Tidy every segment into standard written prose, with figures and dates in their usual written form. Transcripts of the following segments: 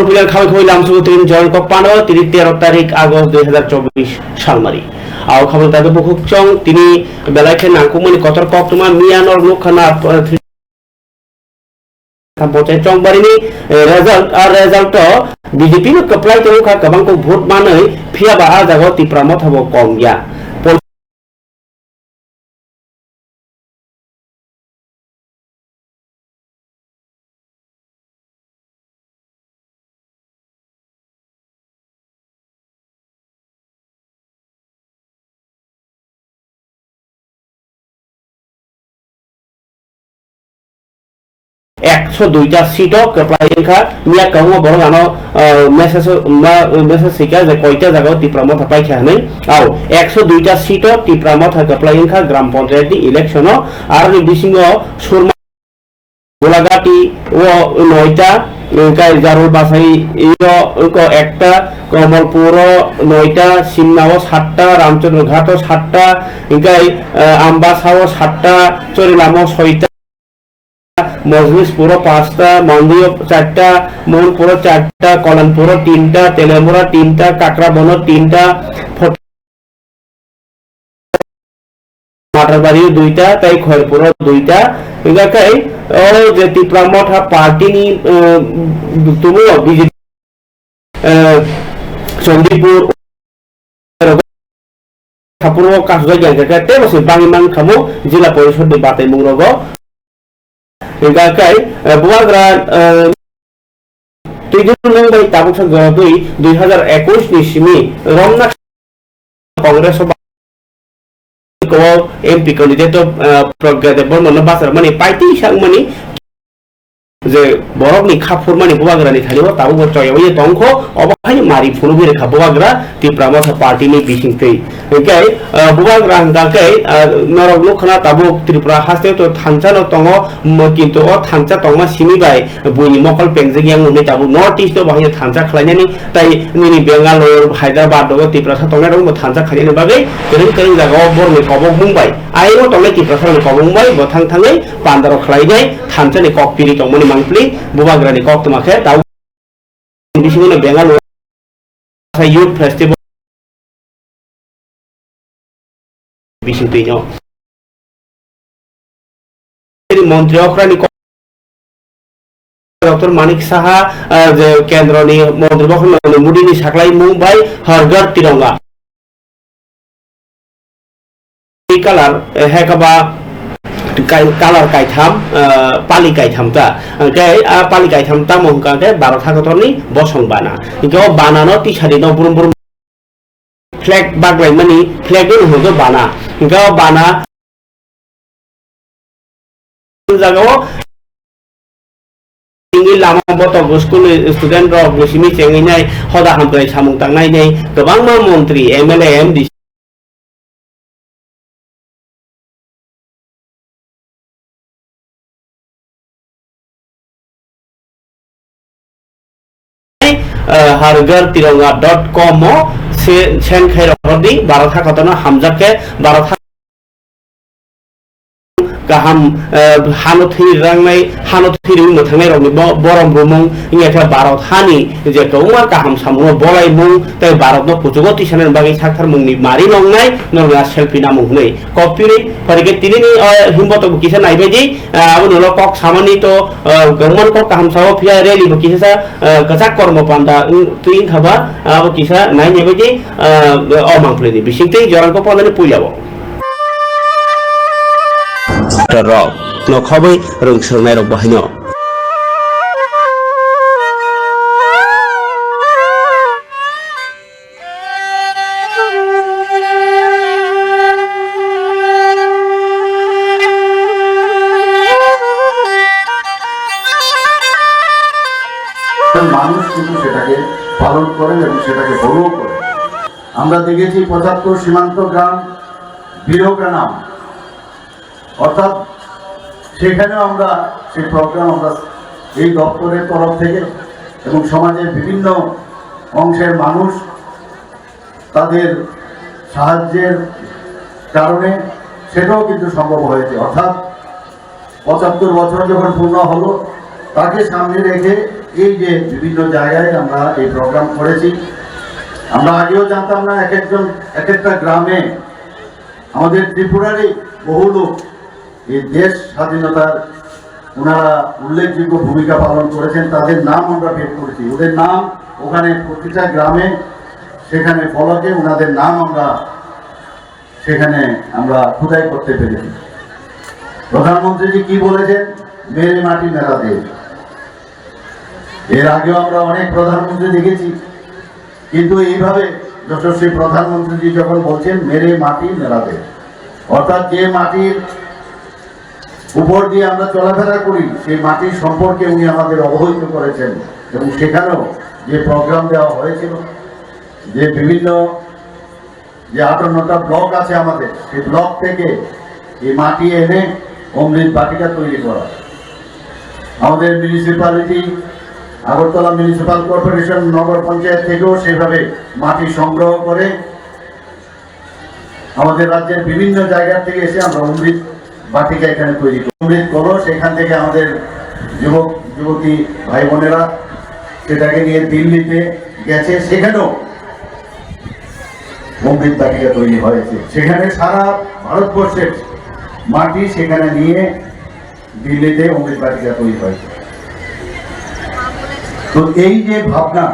bulan kami kami langsung tin John Kopano 13 তারিখ August 2024 সালমারি আও খবর তাদের বুকুক চং তিনি বেলাকে নাকুমনি কতর কক্তমা মিয়ানর লোকখানা panchayat চংবাरिनि result BJP no apply to ka kabang ko vote manai phia ba a jago tipra mothabo kong ya একশো দুইটা সিটও কেপ্লাইনখা মিয়া কাউমা বড় গানো মেসেজ শিকা যে কয়টা জায়গা টিপ্রামত পাইখা নাই আও 102টা সিটও টিপ্রামত কেপ্লাইনখা গ্রাম পঞ্চায়েত ইলেকশন আর বিসিং সুরমা গোলাঘাটি ও 9টা কাই জারুল বাসাই ইও একটা কমলপুর 9টা সিমনাও 7টা রামচন্দ্রঘাট 7টা ইকাই আমবাসাও 7টা চরিলামো 6টা মজলিসপুর 5টা মন্দির 4টা মনপুর 4টা কলনপুর 3টা তেলেমুরা 3টা কাকরাবন 3টা মাটারবাড়ি 2টা তাই খয়রপুর 2টা এলাকায় ও যে টিপ্রামঠা পার্টি নি তুমি বিজেপি চন্দ্রপুর খাপুর কাজগাই জায়গা তেবসে বাংলাং খামো জেলা পরিষদ বাতাই মুরগ গাকাই বুয়াগ্রা তুইজুলংবাই তাবুক গবই 2021 नि सिमी रमना कांग्रेस को एमपी कैंडिडेट प्रज्ञा देवबर्मन बाजार माने पार्टी सांगमानि जे बरफनि खाफुर माने बुवाग्रानि थालिबो ताबो चयवै तंख अबहाय मारि फुनुबि रेखा बुवाग्रा तिप्रामथ पार्टीनि बिसिंथै ओके बुवाग्रा गाकै नरक लोखना ताबो त्रिपुरा हास्ते तो थांचा न तंग किन्तु अ थांचा तंग सिमिबाय बुइनि मकल पेंजगियां उनै ताबो नॉर्थ ईस्ट तो बाहाय थांचा खलायनानि ताइ निनि बेंगालुरु हायद्राबाद दो तिप्रा तंग दं थांचा खलायनानि बागै केरें जागाव बरनि कबक बुंबाय आइनो तंग तिप्रा कबक बुंबाय बथां थाङै पान्दार खलायनाय थांचानि ककपिरि तंमनि मांप्लि बुवाग्रानि कक्तमाखे ताउ बिसिनो बेंगालुरु youth festival बिसिंतैनो मंत्री अख्रानि डॉक्टर मानिक साहा जे केंद्रनि मंत्री बखन मुदिनि साखलाई मुंबाई हरगर तिरंगा कलर हेकाबा कालार कायथाम पाली कायथामता पाली कायथामता मंकाके 12 थाखतरनि बसंबाना इखौ बानानो तिसारि न बुरुम बुरुम फ्लैग बागलाय मानि फ्लैग न होगो बाना इखौ बाना जागाव इंगि लामा बत स्कुल स्टूडेंट रक बिसिनि चेंगिनाय हदा हामप्राय सामुं तांनाय नै गोबां मंत्री एमएलए एमडी hargartiranga.com से सेन खैर हरदी 12 थाखतन हामजाके 12 गाहाम हानथि रांनाय हानथि रिउ मोथांनाय रनि बरम बुमुं इयाथा भारत हानि जे कौमा गाहाम सामुनो बलाय मुं तै भारतनो पुजुगो तिसानन बागै साखार मुंनि मारि नंनाय नरगा सेल्फि नामुं नै कपिरि फरिके तिनि हिमबत किसा नायबायदि आबो नलो कक सामानि तो गमन को गाहाम साव फिया रेली किसा गजाक कर्म पान्दा तुइन खाबा आबो किसा नायनायबायदि अमांप्लेनि बिसिंतै जरांको पनानि पुइलाबो रक नखबै रोंसोनाय रक बाहायनो মানুষ কিন্তু সেটাকে পালন করেন এবং সেটাকে ফলো করেন। আমরা দেখেছি 75 সীমান্ত গ্রাম বীরগ্রাম অর্থাৎ সেখানেও আমরা সেই প্রোগ্রাম আমরা এই দপ্তরের তরফ থেকে এবং সমাজের বিভিন্ন অংশের মানুষ তাদের সাহায্যের কারণে সেটাও কিন্তু সম্ভব হয়েছে। অর্থাৎ 75 বছর যখন পূর্ণ হলো তাকে সামনে রেখে এই যে বিভিন্ন জায়গায় আমরা এই প্রোগ্রাম করেছি, আমরা আগেও জানতাম না এক একটা গ্রামে আমাদের ত্রিপুরারই বহু লোক এই দেশ স্বাধীনতার ওনারা উল্লেখযোগ্য ভূমিকা পালন করেছেন, তাদের নাম আমরা বের করেছি। ওদের নাম ওখানে প্রতিটা গ্রামে সেখানে ফলকে ওনাদের নাম আমরা সেখানে আমরা খোদাই করতে পেরেছি। প্রধানমন্ত্রীজি কি বলেছেন? মেরে মাটি মেরা দেশ। এর আগেও আমরা অনেক প্রধানমন্ত্রী দেখেছি, কিন্তু এইভাবে যশস্বী প্রধানমন্ত্রীজি যখন বলছেন মেরে মাটি মেরা দেশ, অর্থাৎ যে মাটির উপর দিয়ে আমরা চলাফেরা করি সেই মাটির সম্পর্কে উনি আমাদের অবহিত করেছেন। এবং সেখানেও যে প্রোগ্রাম দেওয়া হয়েছিল, যে বিভিন্ন যে 58টা ব্লক আছে আমাদের, সেই ব্লক থেকে এই মাটি এনে অমৃত বাটিকা তৈরি করা। আমাদের মিউনিসিপ্যালিটি আগরতলা মিউনিসিপ্যাল কর্পোরেশন নগর পঞ্চায়েত থেকেও সেভাবে মাটি সংগ্রহ করে আমাদের রাজ্যের বিভিন্ন জায়গা থেকে এসে আমরা অমৃত বাটিকা এখানে তৈরি করি। অমৃত কলস এখান থেকে আমাদের যুবক যুবতী ভাই বোনেরা সেটাকে নিয়ে দিল্লিতে গেছে, সেখানেও অমৃত বাটিকা তৈরি হয়েছে। সেখানে সারা ভারতবর্ষের মাটি সেখানে নিয়ে দিল্লিতে অমৃত বাটিকা তৈরি হয়েছে। তো এই যে ভাবনা,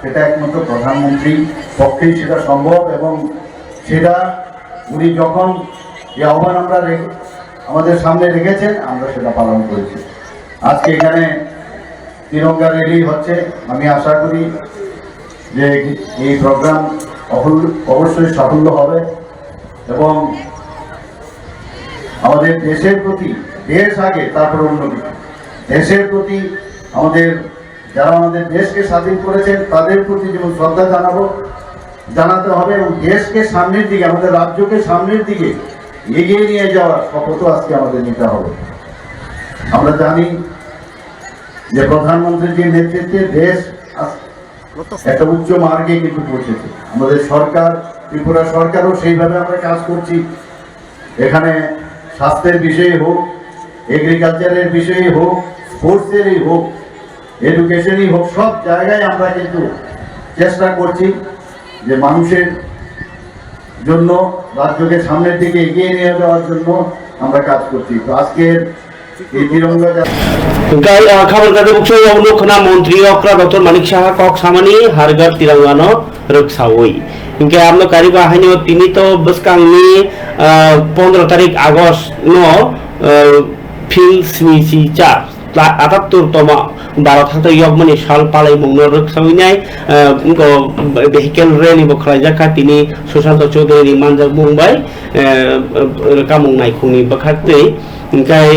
সেটা একমাত্র প্রধানমন্ত্রী পক্ষেই সেটা সম্ভব, এবং সেটা উনি যখন যে আহ্বান আমরা আমাদের সামনে রেখেছেন আমরা সেটা পালন করেছি। আজকে এখানে তিরঙ্গা রেলি হচ্ছে, আমি আশা করি যে এই প্রোগ্রাম অবশ্যই সাফল্য হবে এবং আমাদের দেশের প্রতি, দেশ আগে তারপর অন্য কিছু, দেশের প্রতি আমাদের যারা আমাদের দেশকে স্বাধীন করেছেন তাদের প্রতি যেমন শ্রদ্ধা জানাতে হবে, এবং দেশকে সামনের দিকে, আমাদের রাজ্যকে সামনের দিকে এগিয়ে নিয়ে যাওয়ার শপথও আজকে আমাদের নিতে হবে। আমরা জানি যে প্রধানমন্ত্রীর নেতৃত্বে দেশ একটা উচ্চ মার্গে কিন্তু পৌঁছেছে। আমাদের সরকার, ত্রিপুরা সরকারও সেইভাবে আমরা কাজ করছি। এখানে স্বাস্থ্যের বিষয়ে হোক, এগ্রিকালচারের বিষয়ে হোক, স্পোর্টসেরই হোক, এডুকেশনই হোক, সব জায়গায় আমরা কিন্তু চেষ্টা করছি যে মানুষের জন্য, রাজ্যকে সামনের দিকে এগিয়ে নিয়ে যাওয়ার জন্য আমরা কাজ করছি। তো আজকের এই তিরঙ্গা खबर का मुख्य अवलोकना मंत्री अक्रा डॉक्टर मानिक शाह कक सामानी हारगर तिरंगानो रक्षावई इनके आपनो कारी बाहिनी तिनी तो बसकांगनी 15 तारिख आगस्ट नो फिल स्मिसी 78तम भारत हाथ यगमनी साल पालाई मंगनो रक्षावईनाय उनको वेहिकल रैली बखलाइजाखा तिनी सुशांत चौधरी मानजाक मुंबाई कामुंनाय खुंनि बखाते ओमफ्राय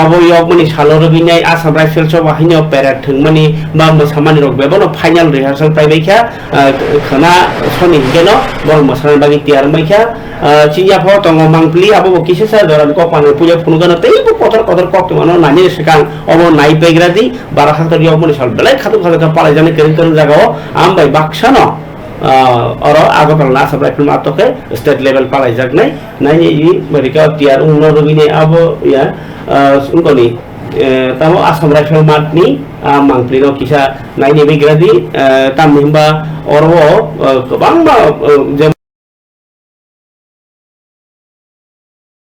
अबयगमनि सालरबिनाय आसाम राइफल्स बाहिनी पेरेड थंमानि बा मोसामानि रक बेबनो फाइनाल रिहार्सल प्राइबायखा खना सनि गेनो बर मोसानाय बागि तियार माइखा चिन्याफो तंग मांगप्लि आबो किसे सा दरान को पाने पूजा फुनगानो तैबो कतर कतर कक्तमानो नानि सिगां अबो नाइ पेग्रादि बारा हातर यगमनि साल बेलाय खातु खातु पालाय जाने केरितन जागाव आमबाय बाक्सानो और आगरतला आसाम राइफल मातके स्टेट लेवल पालाय जागनाय नानि इ मरिका तियार उनो रबिने आबो या उनकोनि तामो आसाम राइफल मातनि मांगप्लिनो किसा नाइनि बेग्रादि तामहिमबा अरवो गोबां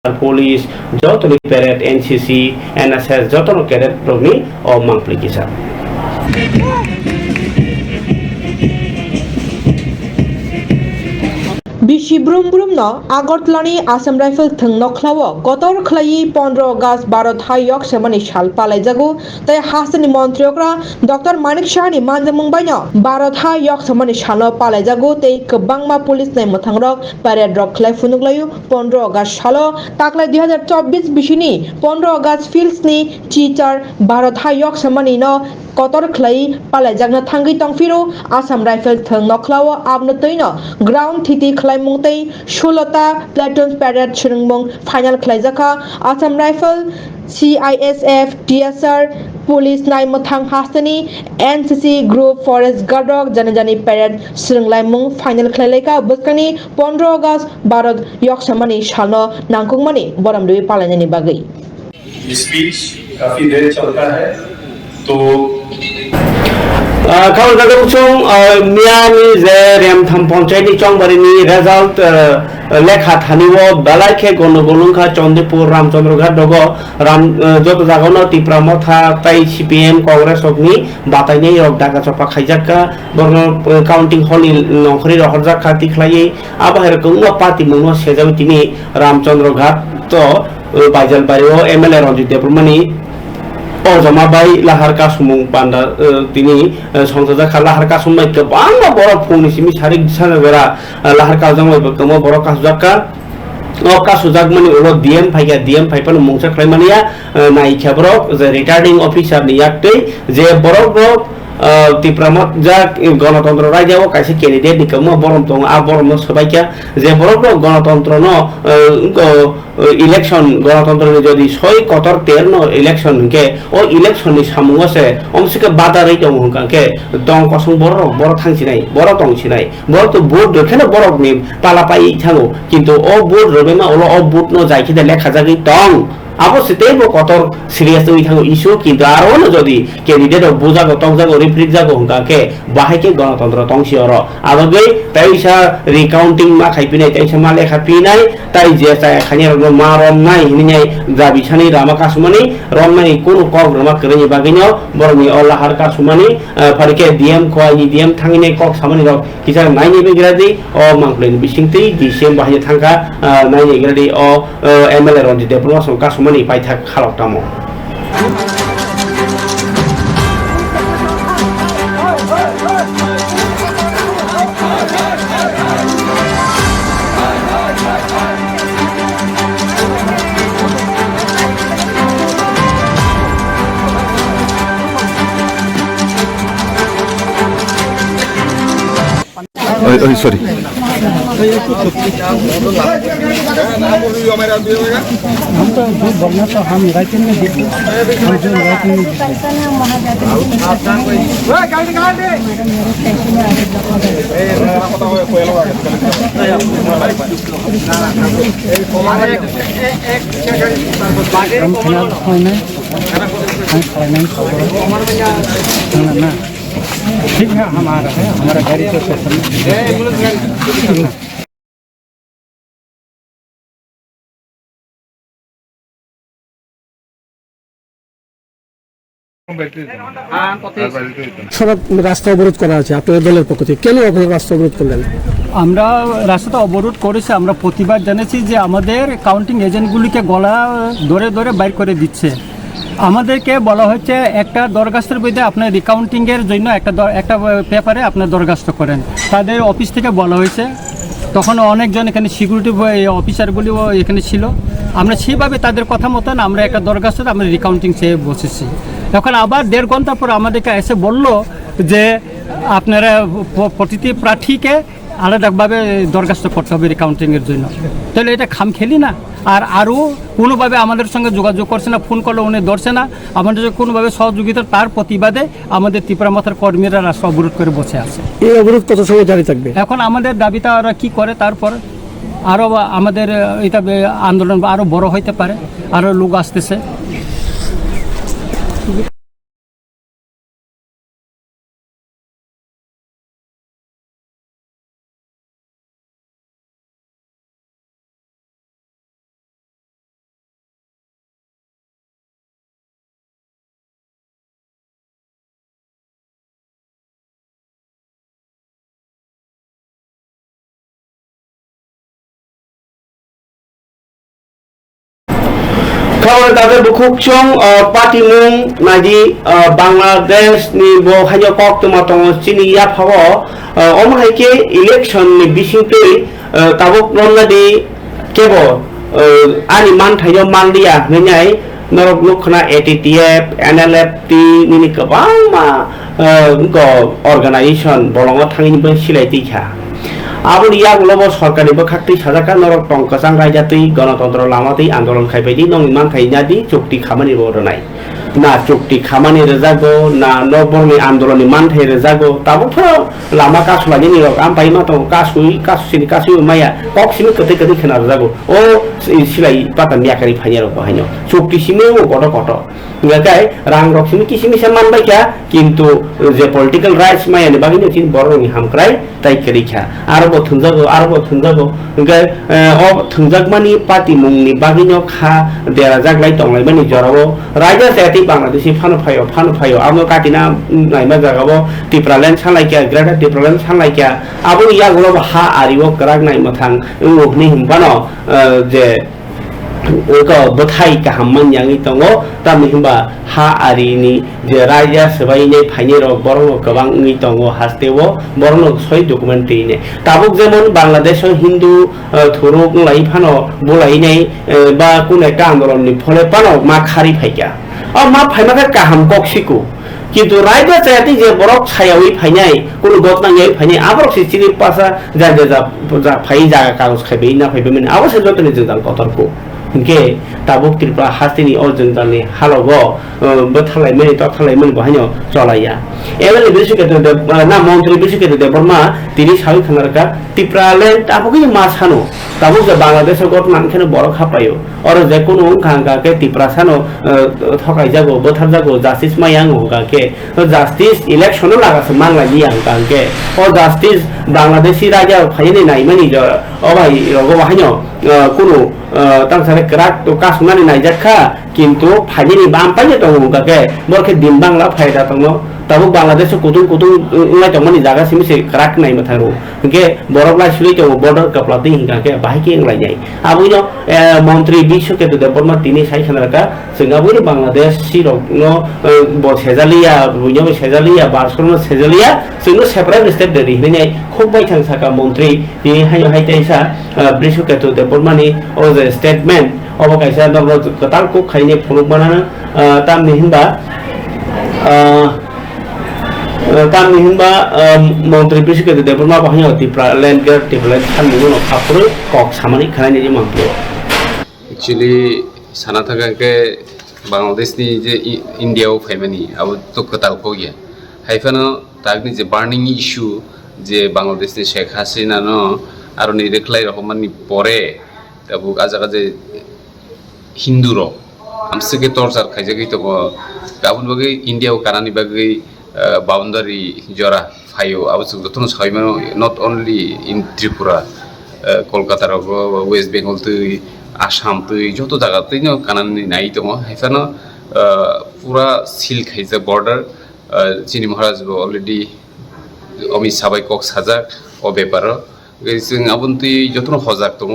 पुलिस जतनि पेरेड एनसीसी एनएसएस जतनो कैडेट रगनि अ मांगप्लि किसा बिसि ब्रुम ब्रुम न आगरतलानि आसाम राइफल थंग नखलाव गतर खलाई 15 अगस्त भारत हायक सेमानि साल पालाई जागो तै हासनि मन्त्रियोक्रा डॉक्टर मानिक शाहनि मानजामुंबाय न भारत हायक सेमानि साल पालाई जागो तै गोबांमा पुलिस नाय मथांरक पेरेड रक खलाई फुनुगलायो 15 अगस्त साल ताकलाय 2024 बिसिनि 15 अगस्त फिल्सनि टीचार भारत हायक सेमानि न कतर खलाई पालाई जागना थांगै तंफिरो आसाम राइफल थंग नखलाव आबनो तैन ग्राउंड थिति खलाई मुंगतै 16ता प्लेटून पेरेड छुरुंगमंग फाइनल खलाई जाखा Assam rifle CISF TSR police नाय मथां हासनि NCC ग्रुप फरेस्ट गार्ड जाने पेरेड सुरुंगलायमुंग फाइनल खलायलायका बसकानि 15 अगस्त भारत यक्समानि सालनो नांगकुंगमानि बरमदुइ पालायनायनि बागै स्पीच काफी देर चलता है तो Kalau kata ucung Miami je rem tham panchayat ni chongbari ni result lekha thaniwo balai ke gono golungkha Chandipur Ramchandroghat dogo ram joto jagono Tipramotha tai CPM Congress okni batai nei rok daka chapa khaijaka borno counting hall ni nongkhri rohorjak khati khlai abahir kungwa party mungno sejau tini Ramchandroghat to Baijalbario MLA Ranjit Devrmani जमा by लाहार का सुमुं पांडा तिनी संसद का लाहार का सुमै के बांगा बड़ा फुंगनि सिमी सारि सान बेरा लाहार का जमा बकम बड़ा का सुजाका का सुजाक मनि उलो डीएम फाइपन मुंसा खैमानिया नाइ खबरो जे रिटार्निंग ऑफिसर नि याक्तै जे बरो Tipramot जा गणतंत्र रायजो कासे कैंडिडेट निकम बरम दं आ बरम सबाइका जे बरम गणतंत्र न इलेक्शन गणतंत्र नि जदि 6 कतर 13 न इलेक्शन के ओ इलेक्शन नि सामुंगसे अमसिके बादा रै दं हंकाके दं कसं बर थांसिनाय बर दंसिनाय बर तो बोर्ड रखेना बर नि पालापाई थांगो किंतु ओ बोर्ड रबेमा ओलो ओ बोर्ड न जायखिदा लेखा जागै दं Aku setiap kotor serius tu itu isu kita aron jadi candidate buza gotong jago reprit jago hingga ke bahaya ke ganatantra tongsi oro. Abagai tapi isa recounting mak haipinai tapi isa malek haipinai tapi jasa hanya marom nai ini nai jabi sani rama kasumani rom nai kono kog rama kerja baginya borni Allah har kasumani parike DM koi DM thangi kog samani rok kisah nai ni begradi o mangkulin bisingti di sem bahaya thangka nai ni begradi o MLA Ranjit Devrmani kasumani Mani pai thak khalok tamo sorry. हम तो जो बोलना तो हम writing में देखो हम जो राइटिंग में ठीक है हमारा गाड़ी तो সড়ক রাস্তা অবরোধ করা আছে আপনাদের দলের পক্ষ থেকে কেন রাস্তা অবরোধ করলেন? আমরা রাস্তাটা অবরোধ করেছি আমরা প্রতিবাদ জানাচ্ছি যে আমাদের কাউন্টিং এজেন্টগুলিকে গলা ধরে ধরে বাইর করে দিচ্ছে আমাদেরকে বলা হচ্ছে একটা দরখাস্তের বিরুদ্ধে আপনার রিকাউন্টিংয়ের জন্য একটা পেপারে আপনার দরখাস্ত করেন তাদের অফিস থেকে বলা হয়েছে তখন অনেকজন এখানে সিকিউরিটি অফিসারগুলিও এখানে ছিল আমরা সেইভাবে তাদের কথা মতন আমরা একটা দরখাস্ত আমরা রিকাউন্টিং চেয়ে বসেছি এখন আবার 1.5 ঘন্টা পর আমাদেরকে এসে বলল যে আপনারা প্রতিটি প্রার্থীকে আলাদাভাবে দরখাস্ত করতে হবে রিকাউন্টিংয়ের জন্য তাহলে এটা খামখেলি না আর আরও কোনোভাবে আমাদের সঙ্গে যোগাযোগ করছে না ফোন করলে উনি ধরছে না আমাদের কোনোভাবে সহযোগিতা তার প্রতিবাদে আমাদের ত্রিপুরামাথার কর্মীরা রাস্তা অবরোধ করে বসে আছে এই অবরোধ কত সময় জারি থাকবে? এখন আমাদের দাবিটা ওরা কী করে তারপর আরও আমাদের এটা আন্দোলন আরও বড় হইতে পারে আরও লোক আসতেছে Kalau dapat berkucung parti mung naji Bangladesh ni bo hanya kok tematong sini ya pawo om haike election ni bisingtui tabuk nonna di kebo ani man thayo man dia menyai norok lukhna ATTF NLFT ni kabang ma ko organization bolongo thangi ben silai tikha Abu dia global सरकारनि बखाक्ति साजाका नरक टंकसां रायजातै गणतन्त्र लामातै आन्दोलन खायबायदि नंमान खायनादि चुक्ति खामानि बरनाय না চুক্তি খামানি রেজাগো না নবরনি আন্দোলননি মানথাই রেজাগো তাবোथ' लामा कासुलानि निरक आमफ्राय मा दं कासुइ माया कक्सिनि खोथै खोना रेजागो ओ सिलाइ पाता मियाखारि फाइनि रक बाहायनो चुक्तिसिमो गट इंगाय रां रक्सिमि किसिमिसा मानबाय क्या किन्तु जे पलिटिकल राइट्स मायानि बागैनो थिन बर'नि हामक्राय ताइ करिखा आरोबाव थुंजागो इंगाय अ थुंजागमानि पार्टी मुंनि बागैनो खा देरा जागलाय दंलाय मानि जरावो रायजा जाति बांलादेशि फानो आमो काटिना नायमा जागावो टिप्रालेन्ड सालायकिया ग्रेटर टिप्रालेन्ड सालायकिया आबो यागुलो हा आरिवो कराग नाय मथां उहनि हिमबानो जे उको बथाइ काहामन यांगि दंगो तामि हिमबा हा आरिनि जे रायजा सबाइने फाइने रक बरनो गोबां नि दंगो हास्तेवो बरनो सय डकुमेन्टरिने ताबुक जेमन बांलादेश हिन्दू थुरुक लाई फानो बुलाइनाय बा कुनेका आन्दोलननि फले पानो मा खारि फाइका अ मा फाइमाका काहाम कक्सिकु किन्तु रायजा जाति जे बरक सायावै फाइनाय कुनु गतनाङै फाइनाय आबरक सिसिनि पासा जा फाइ जागा कागज खाइबै ना फाइबै आवसे जतनि जों कतरको के ताबुक त्रिपुरा हास्तिनि अर्जुन दानि हालगो बथालाय मेनि तथालाय मेनि बहायनो चलाया एवेले बिसुकेतो ना मन्त्री बिसुकेतो देबरमा तिनि सावि खानारका त्रिपुरालेन्ड ताबुकि मा सानो ताबुक जे बांलादेश गत नानखेनो बरक हापायो और जे कुनु खांगा के त्रिपुरा सानो थकाय जागो बोथार जागो जास्टिस मायांग होगा के जास्टिस इलेक्शन लागास मांगलायनि आंगा के और जास्टिस बांलादेशी राजा फाइने नायमानि ज अबाय रगो बहायनो कुनु तांसारे क्राक तो कासुनानि नायजाखा किन्तु फाइनि बामपाय दङ गाके बरखे दिन बांला फायदा दङ ताबुक बांलादेश कुतुं उलाय दङनि जागा सिमिसे क्राक नाय मथारो के बरबला सुलि दङ बर्डर कपलाति हिंगाके बाहायके इंलायनाय आबुनो मन्त्री बिसुकेतो देबरमा तिनि साइ खानारका जोंगाबुनि बांलादेश सिरकनो बसेजालिया बुइनो सेजालिया बारसनो सेजालिया जोंनो सेपारेट स्टेट देरिहैनाय खूब बायथां साका मन्त्री तिनि हायो हायताइसा बिसुकेतो देबरमानि ओ जे स्टेटमेन्ट अब कायसा दङ कताल को खाइने फुलुकमाना तामनि हिनबा मन्त्री बिसुकेतो देबरमा बाहायनो त्रिपुरालेन्ड टिप्रालेन्ड साननि उनाव खापुर कक सामानि खानायनि मन्त्री एक्चुअली साना थाखाय बांलादेशनि जे इन्डियाव फाइमानि अब तो कताल को गया हाइफानो तागनि जे बार्निं इश्यू जे बांलादेशनि शेख हासिनानो आरो नि रेखलाय रहमाननि परे ताबु आजागा जे हिन्दू रो हमसके टर्चर खाइजागै तो गाबुन बागै इन्डियाव कानानि बागै बाउन्डारि जरा फायो अब जतन साइमानो नट ओनलि इन त्रिपुरा कलकाता रो वेस्ट बेंगल तो आसाम तो जत जागा तैनो कानानि नाय दङ हाइफानो पूरा सिल खाइजा बर्डार चिनि महाराज अलरेडी अमित साबाय कक साजाक अ बेपार जों आबुनति जतन हजाक दङ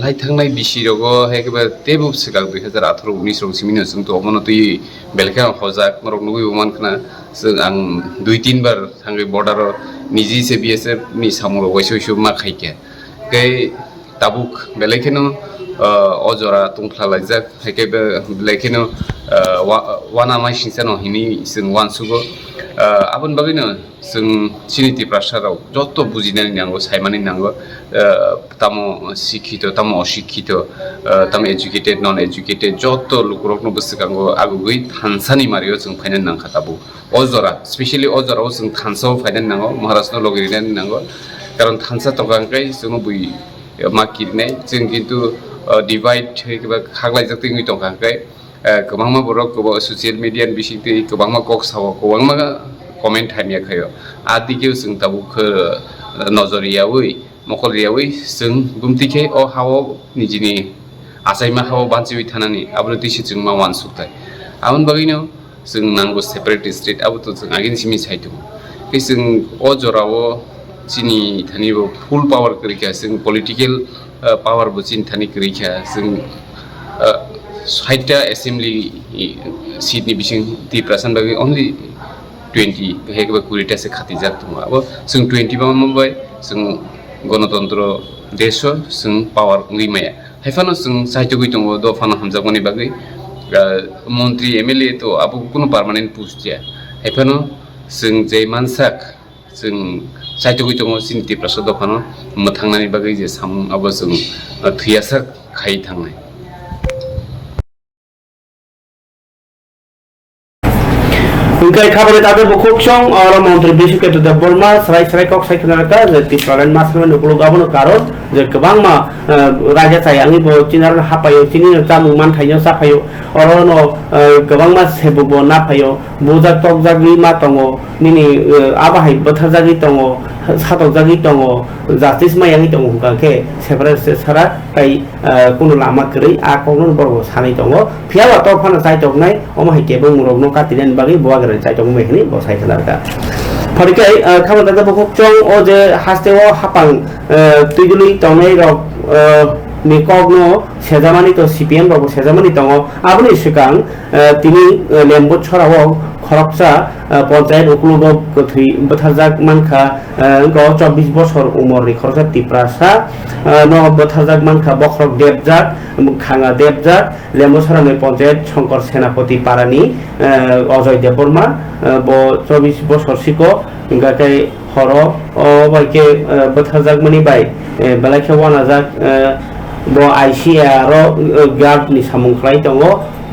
लाइ थांनाय बिसिरगो हेकेबा तेबुब सिगां 2018 19 रं सिमिनो जों तो अमनति बेलका हजाक मरक नुगै मानखना जों आं 2-3 बार थांगै बर्डार निजि से बीएसएफ नि सामरो वैसो मा खाइके कै ताबुक बेलेखेनो अजरा तुंख्ला लाइजाक हेकेबा बेलेखेनो वाना माइ सिंसानो हिनि जों वानसुगो आबुन बागैनो जों सिनिति प्रासाराव जत्तो बुजिनानै नांगौ सायमानि नांगौ तामो शिक्षित तामो अशिक्षित तामो एजुकेटेड नन एजुकेटेड जत्तो लुकुरकनो बसगांगो आगुगै थानसानि मारियो जों फाइनान नांखाताबो अजरा स्पेशली अजराव जों थानसाव फाइनान नांगौ महाराष्ट्र लगिरिनानै नांगौ कारण थानसा तगांकै जों बुइ माकिरनाय जों किन्तु डिवाइड हेकेबा खागलायजाक्तिङै तगांकै गोबांमा बरक गोबां ससियेल मिडियानि बिसिंति गोबांमा कक्साव गोबांमा कमेन्ट हानियाखैयो आदिके जों ताबुखो नजरियावै मखलियावै जों बुमतिखे अ हाव निजिनि आसाइमा हाव बानसिवै थानानि आबुनो दिसि जों मावान सुथाय आउन बागैनो जों नांगौ सेपारेट स्टेट आबुतो जों आगिनि सिमि साइतो के जों अ जराव चिनि थानिबो फुल पावर करिखा जों पलिटिकल पावर बो चिनि थानि करिखा जों 60टा एसेम्बली सीटनि बिसिं 3% बागै ओनलि 20 हेकेबा 20टा से खाति जाक दङ अब जों 20 बा मोबाय जों गणतन्त्र देश जों पावर ngैमाया हाइफानो जों साहित्य गै दङ दफानो हामजागनि बागै मन्त्री एमएलए तो अब कुनु पार्मानेन्ट पोस्ट या हाइफानो जों जे मानसाक जों साहित्य गै दङ सिनिति प्रसाद दफानो मथांनानि बागै जे साम अब जों थैयासा खाइ थांनाय Hingkai khabare tabe bukhuk chong oro mantri Bishiketu de Burma serai kok sai kenarka je tisolen masmen ukulu gabono karon je kebang ma raja sayangi bo chinar hapayo chini chamung man thayo sapayo oro no kebang ma sebubo na payo boja tok jagi ma tongo nini abahai bothar jagi tongo satok jagi tongo justice ma yangi tongo hukake separate sara kai kuno lama kri a kono borgo sani tongo phiawa tok phana sai tok nai omahai kebong murogno katilen bagi boa sai tongo mehni bo sai kenarka Parikai khabar dada bukuk chong o je hasteo hapang tuijuli tongnai rok ni kogno sejamani to CPM rok sejamani tongo aboni sikang tini lembu chorao khoroksa panchayat উকুলগ গথি বথাজাক মানখা গ 24 বছর উমরনি খরচা তিপ্রাসা ন বথাজাক মানখা বখরক দেবজাক খাঙ্গা দেবজাক লেমবসরানি পঞ্চায়েত শঙ্কর সেনাপতি পারানি অজয় দেববর্মা ব 24 বছর sick গাকাই হর ও বাইকে বথাজাক money by বেলাখে ওয়ানাজাক ব আইসি আর গার্ডনি সামুংখ্লাই দङ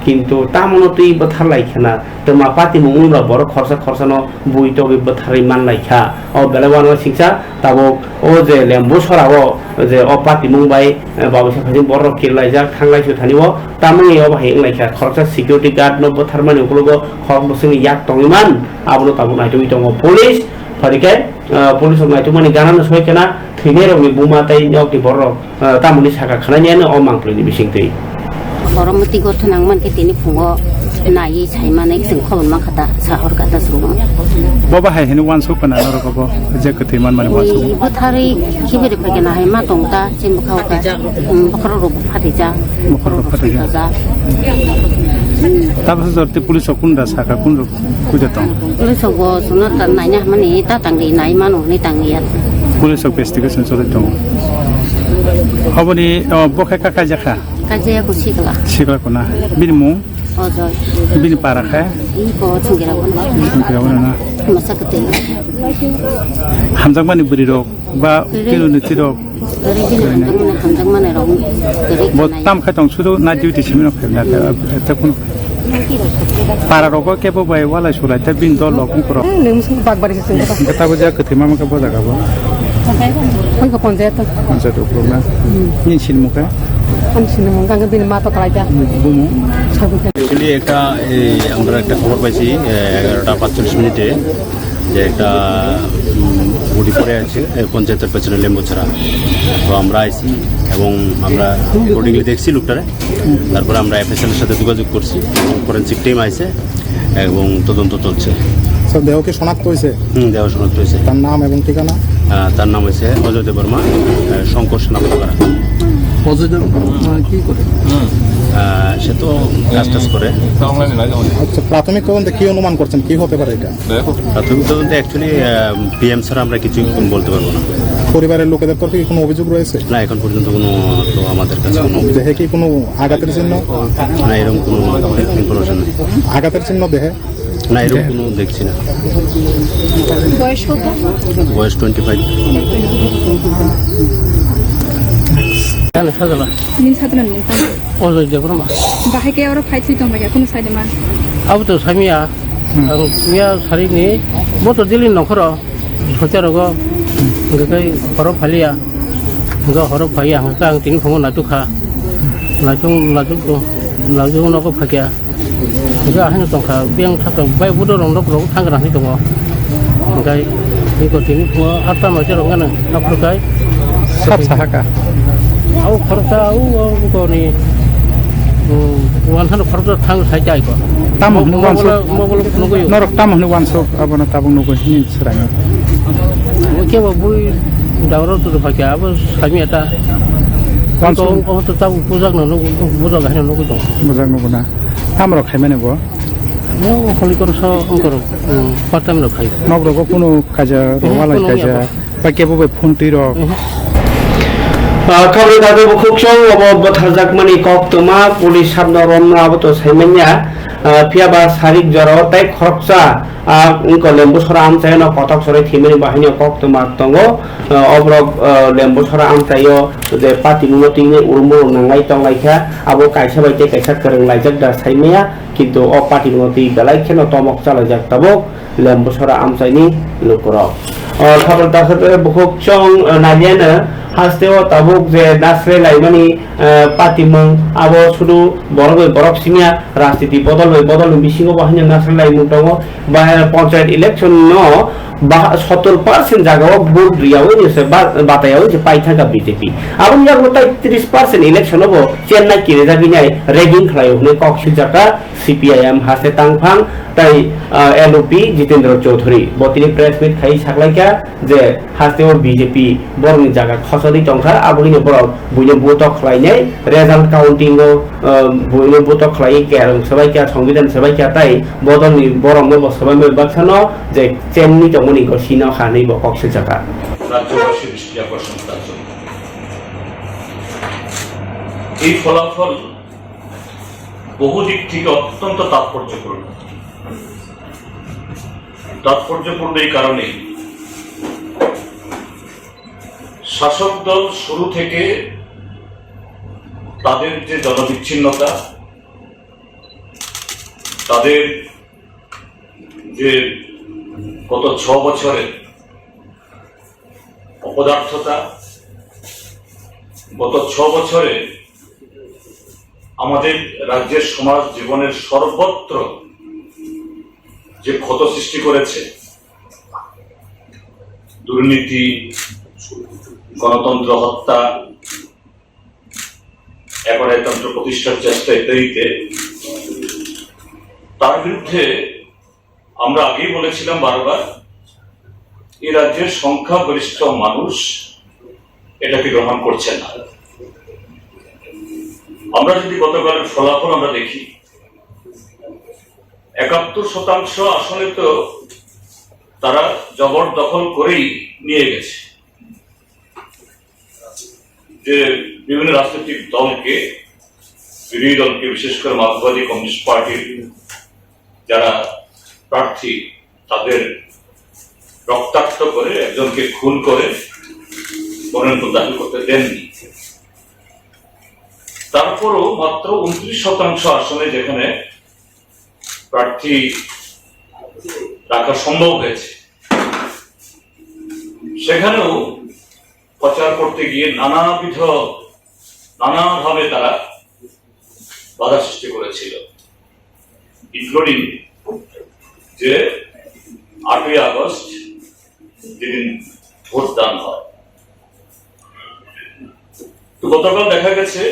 কিন্তু তামনো তুই বথার লাইখানা তো মা পাতি মুংরা বড় খরচা ন বুই তো বথারি মান লাইখা ও বেলাওয়ান সিংসা তাবো ও যে লেম্বু সরাও যে ও পাতি মুংবাই বাবুসা ফাজি বড় কিরলাইজা থাংলাইসু থানিও তামনি ও বাহে লাইখা খরচা সিকিউরিটি গার্ড ন বথার মানে ওগুলো খরচ বসিনি ইয়াক টঙিমান আবনো তাবো নাই তুই টঙ পুলিশ ফরিকে পুলিশ নাই তুই মানে জানানো সই কেনা থিনে রবি বুমা তাই নকি বড় তামনি সাকা খানানিয়ানো ও মাংপ্লিনি বিসিংতই Oromoti goto nang man ketini pungo nai saimane sing khobon makata sahor kata sungo Boba hai hinu wan su pana noro ko je kati man man wan su buthari khibere pagena hai ma tongta chim khau ka bkharo ro phatija bkharo ro phatija tabas jorte pulis okunda saka kun kuja tong pulis go sunat tan nai na mani ta tangri nai manu ni tangia pulis investigation sore tong Hoboni bokha kaka jakha kaje ko sikla sikla kona bini mu ojoy bini para kha I ko chungira ko na masakte hamjang mani buri rok ba kilo ni ti rok hamjang mane ro bo tam kha tong sudo na duty simino khna ta kun para rok ke bo bai wala sulai ta bin do lok ko nung sung bagbari sing ka kata bo ja kati mama ka bo daga bo kon ka ponjet konset ukrona nin sin muka an sin mong kang bin ma to kalaja bumu Actually একটা আমরা একটা খবর পাইছি 11:45 মিনিটে যে একটা body পড়ে আছে পঞ্চায়েতের পেছনে লেম্বুছড়া তো আমরা আইছি এবং আমরা বোর্ডিংলি দেখছি লোকটারে তারপরে আমরা এফএসএল এর সাথে যোগাযোগ করছি ফরেনসিক টিম আইছে এবং তদন্ত চলছে সব দেহকে শনাক্ত হয়েছে দেহ শনাক্ত হয়েছে তার নাম এবং ঠিকানা তার নাম হয়েছে অজয় দেববর্মা শঙ্কর সেনাপতি কি করে সে তো কাজ টাজ করে আচ্ছা প্রাথমিক তদন্তে কি অনুমান করছেন কি হতে পারে এটা প্রাথমিক তদন্তে অ্যাকচুয়ালি পিএম ছাড়া আমরা কিছু বলতে পারবো না পরিবারের লোকেদের তরফে কি কোনো অভিযোগ রয়েছে না এখন পর্যন্ত কোনো তো আমাদের কাছে কোনো দেহে কি কোনো আঘাতের চিহ্ন না এরকম কোনো ইনফরমেশন নেই আঘাতের চিহ্ন দেহে না এরকম কোনো দেখছি না বয়স 25 Min satu nan minta. Ajay Debbarma Bahaya kayak orang fight sih tong kono side man. Abu তো সামিয়া মিয়া সারিনি মতো দিলি নখর সচারগ গৈ হর ফালিয়া হর ফাইয়া হাঙ্কা আং তিনি ফঙ্গ নাটুখা লাজুং নক ফাকিয়া আহানি টংখা बेंग थाका बाय बुदो रंग रंग थांग्रानि दङ ओमफ्राय बेखौ তিনি फुङा 8টা माजे रंगानो नाफुरखाय সব সাহাকা au खरचा au गनि वान थान खरचा थांग साइ जायको tam hnu wan so मबल नगयो norok tam hnu wan so abona tabung nugo ni srang ke ba bui dauro tu pakai apa kami ada wan so oh tu tahu pujak no pujak hanya no gitu mojang nugo na tam rok khaimane bo no holi kor so ongkor patam no khai nobrogo kuno kaja wala kaja ba kebo be phone ti rok khabare tabe bukhuk chong obo botharjak mani kok toma police sabna romna abo to saimanya phiaba sarik jaro tai khoroksa ইনকো লেম্বু সরা আমচাই ন কটক সরে থিমেনি বাহিনী cock তো মার তঙ্গো অব্রক লেম্বু সরা আমচাইও যে পাতি মুতিনি উরমু নাঙ্গাই তংলাইখা আবো কাইসা বাইতে কাইসা করং লাইজাক দা সাইমেয়া কিন্তু অ পাতি মুতি বেলাই খেন তমক চালাইজাক তাবক লেম্বু সরা আমচাইনি লুকরক খবর দাসতে বুকুক চং নাইয়ানা হাসতেও তাবুক যে নাসরে লাইমানি পাতিমুং আবো শুধু বরফ সিমিয়া রাজনীতি বদল বিশিঙ্গ বাহিনী নাসরে লাইমুং দङ বা পঞ্চায়েত ইলেকশন ন 70% জায়গাও ভোট রিয়াও নিছে বাতায়াও যে পাই থাকা বিজেপি আবুন জাগো তাই 30% ইলেকশন হবো চেন্নাই কিরে যাবি নাই রেগিং খালাইও নে কক্সি জাকা সিপিআইএম হাসে তাংফাং তাই এলওপি জিতেন্দ্র চৌধুরী বতিনি প্রেস মিট খাই সাকলাইকা যে হাসতেও বিজেপি বরনি জায়গা খসদি টংখা আবুনি বড় বুইনে বুতক খালাইনাই রেজাল্ট কাউন্টিং বুইনে বুতক খালাই কেরং সবাইকা সংবিধান সবাইকা তাই বদলনি বরম সবাই বাক্সানো যে চেন্নি তমনি গসিনা খানেই বকক্সি জায়গা রাজ্যবাসীর দৃষ্টি আকর্ষণ করার জন্য এই ফলাফল বহু দিক থেকে অত্যন্ত তাৎপর্যপূর্ণ এই কারণে শাসক দল শুরু থেকে তাদের যে জনবিচ্ছিন্নতা, তাদের যে গত 6 বছরের অপদার্থতা, গত 6 বছরে আমাদের রাজ্যের সমাজ জীবনের সর্বত্র যে ক্ষত সৃষ্টি করেছে, দুর্নীতি, গণতন্ত্র হত্যা, একনায়কতন্ত্র প্রতিষ্ঠার চেষ্টা ইত্যাদিতে, তার বিরুদ্ধে আমরা আগেই বলেছিলাম বারবার, এই রাজ্যের সংখ্যাগরিষ্ঠ মানুষ এটাকে গ্রহণ করছে না। আমরা যদি গতকালের ফলাফল আমরা দেখি, 71% আসলে তো তারা জবরদখল করেই নিয়ে গেছে। যে বিভিন্ন রাজনৈতিক দলকে, বিরোধী দলকে, বিশেষ করে মার্ক্সবাদী কমিউনিস্ট পার্টির যারা প্রার্থী, তাদের রক্তাক্ত করে একজনকে খুন করে মনোনয়ন দাখিল করতে দেননি। তারপরও মাত্র 29% আসনে যেখানে প্রার্থী রাখা সম্ভব হয়েছে, সেখানেও প্রচার করতে গিয়ে নানাভাবে তারা বাধা সৃষ্টি করেছিল, ইনক্লুডিং যে 8ই আগস্ট যেদিন ভোটদান হয়। তো গতকাল দেখা গেছে